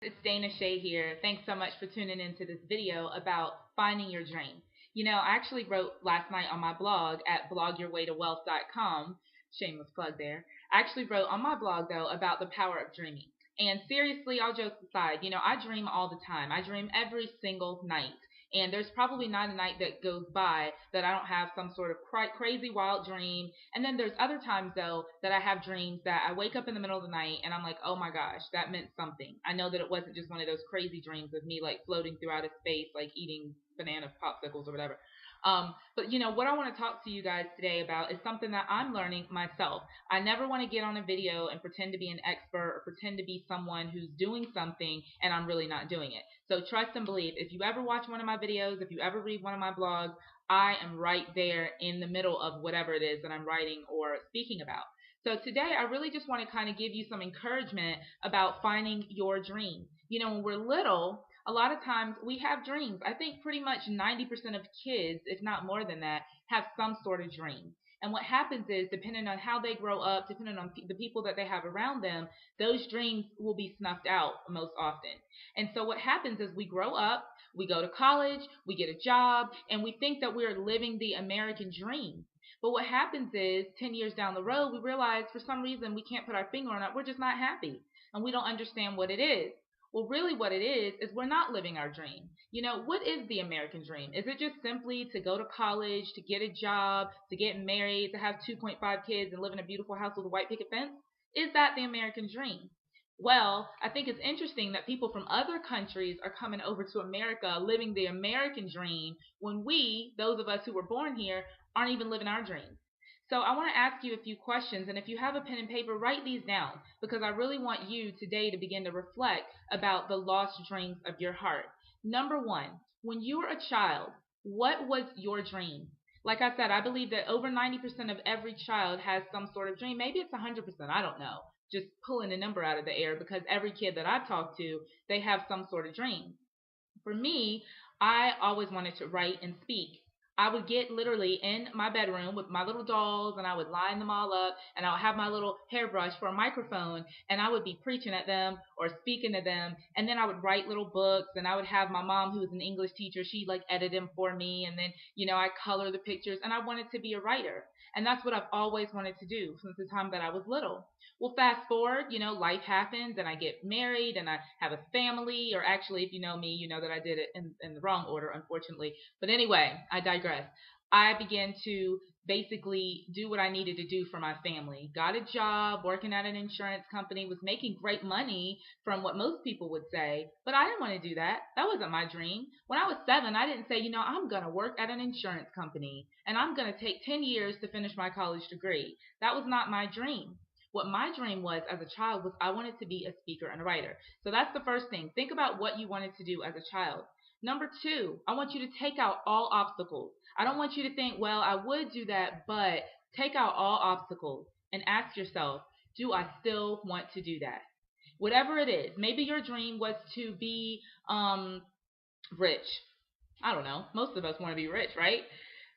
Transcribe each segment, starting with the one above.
It's Dana Shay here. Thanks so much for tuning into this video about finding your dream. I actually wrote last night on my blog at blogyourwaytowealth.com, shameless plug there. I actually wrote on my blog though about the power of dreaming. And seriously, all jokes aside, I dream all the time. I dream every single night. And there's probably not a night that goes by that I don't have some sort of crazy wild dream. And then there's other times though that I have dreams that I wake up in the middle of the night and I'm like, oh my gosh, that meant something. I know that it wasn't just one of those crazy dreams of me like floating through outer space, like eating banana popsicles or whatever. But what I want to talk to you guys today about is something that I'm learning myself. I never want to get on a video and pretend to be an expert or pretend to be someone who's doing something and I'm really not doing it. So trust and believe. If you ever watch one of my videos, if you ever read one of my blogs, I am right there in the middle of whatever it is that I'm writing or speaking about. So today I really just want to kind of give you some encouragement about finding your dream. When we're little, a lot of times we have dreams. I think pretty much 90% of kids, if not more than that, have some sort of dream. And what happens is, depending on how they grow up, depending on the people that they have around them, those dreams will be snuffed out most often. And so what happens is we grow up, we go to college, we get a job, and we think that we're living the American dream. But what happens is 10 years down the road, we realize for some reason we can't put our finger on it. We're just not happy and we don't understand what it is. Well, really, what it is we're not living our dream. What is the American dream? Is it just simply to go to college, to get a job, to get married, to have 2.5 kids and live in a beautiful house with a white picket fence? Is that the American dream? Well, I think it's interesting that people from other countries are coming over to America living the American dream when we, those of us who were born here, aren't even living our dreams. So I want to ask you a few questions, and if you have a pen and paper, write these down because I really want you today to begin to reflect about the lost dreams of your heart. Number one, when you were a child, what was your dream? Like I said, I believe that over 90% of every child has some sort of dream. Maybe it's 100%, I don't know. Just pulling a number out of the air because every kid that I've talked to, they have some sort of dream. For me, I always wanted to write and speak. I would get literally in my bedroom with my little dolls and I would line them all up and I would have my little hairbrush for a microphone and I would be preaching at them or speaking to them and then I would write little books and I would have my mom who was an English teacher, she'd like edit them for me and then, I color the pictures and I wanted to be a writer. And that's what I've always wanted to do since the time that I was little. Well, fast forward, life happens and I get married and I have a family, or actually, if you know me, you know that I did it in the wrong order, unfortunately. But anyway, I digress. I began to basically do what I needed to do for my family. Got a job working at an insurance company, was making great money from what most people would say, but I didn't want to do that. That wasn't my dream. When I was 7, I didn't say, I'm going to work at an insurance company and I'm going to take 10 years to finish my college degree. That was not my dream. What my dream was as a child was I wanted to be a speaker and a writer. So that's the first thing. Think about what you wanted to do as a child. Number two, I want you to take out all obstacles. I don't want you to think, well, I would do that, but take out all obstacles and ask yourself, do I still want to do that? Whatever it is, maybe your dream was to be rich. I don't know. Most of us want to be rich, right?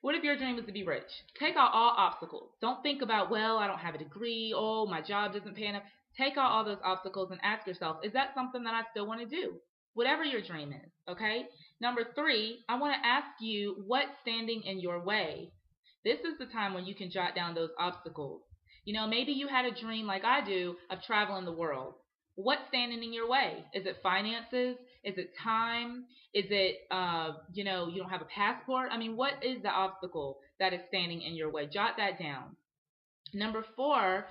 What if your dream is to be rich? Take out all obstacles. Don't think about, well, I don't have a degree. Oh, my job doesn't pay enough. Take out all those obstacles and ask yourself, is that something that I still want to do? Whatever your dream is, okay? Number three, I want to ask you what's standing in your way. This is the time when you can jot down those obstacles. Maybe you had a dream like I do of traveling the world. What's standing in your way? Is it finances? Is it time? Is it, you don't have a passport? I mean, what is the obstacle that is standing in your way? Jot that down. Number four,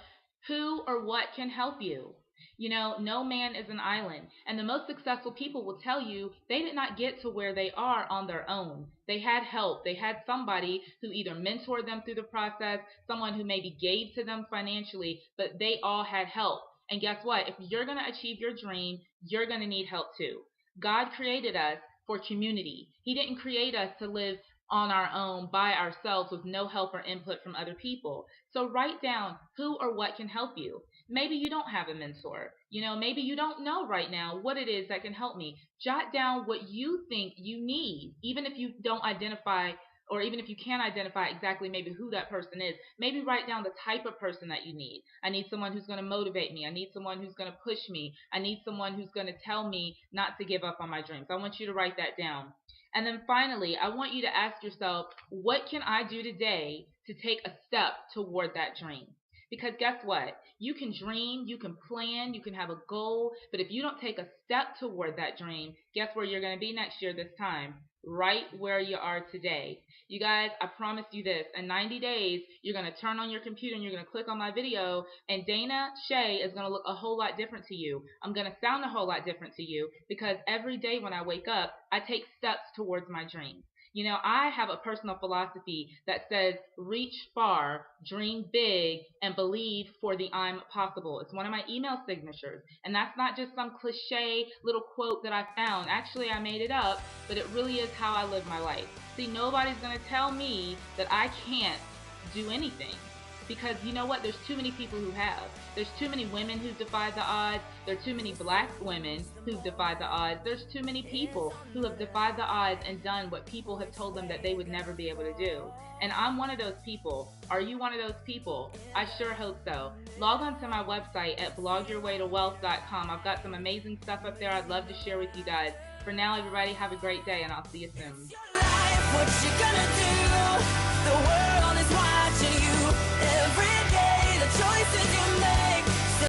who or what can help you? No man is an island. And the most successful people will tell you they did not get to where they are on their own. They had help. They had somebody who either mentored them through the process, someone who maybe gave to them financially, but they all had help. And guess what? If you're going to achieve your dream, you're going to need help too. God created us for community. He didn't create us to live on our own by ourselves with no help or input from other people. So write down who or what can help you. Maybe you don't have a mentor. Maybe you don't know right now what it is that can help me. Jot down what you think you need, even if you don't identify or even if you can't identify exactly maybe who that person is, maybe write down the type of person that you need. I need someone who's going to motivate me. I need someone who's going to push me. I need someone who's going to tell me not to give up on my dreams. I want you to write that down. And then finally, I want you to ask yourself, what can I do today to take a step toward that dream? Because guess what? You can dream, you can plan, you can have a goal, but if you don't take a step toward that dream, guess where you're going to be next year this time? Right where you are today. You guys, I promise you this. In 90 days, you're going to turn on your computer and you're going to click on my video, and Dana Shay is going to look a whole lot different to you. I'm going to sound a whole lot different to you because every day when I wake up, I take steps towards my dreams. You know, I have a personal philosophy that says reach far, dream big, and believe for the I'm possible. It's one of my email signatures. And that's not just some cliche little quote that I found. Actually, I made it up, but it really is how I live my life. See, nobody's going to tell me that I can't do anything. Because you know what? There's too many people who have. There's too many women who've defied the odds. There are too many black women who've defied the odds. There's too many people who have defied the odds and done what people have told them that they would never be able to do. And I'm one of those people. Are you one of those people? I sure hope so. Log on to my website at blogyourwaytowealth.com. I've got some amazing stuff up there I'd love to share with you guys. For now, everybody, have a great day, and I'll see you soon. What you gonna do? The world is watching you. Every day, the choices you make.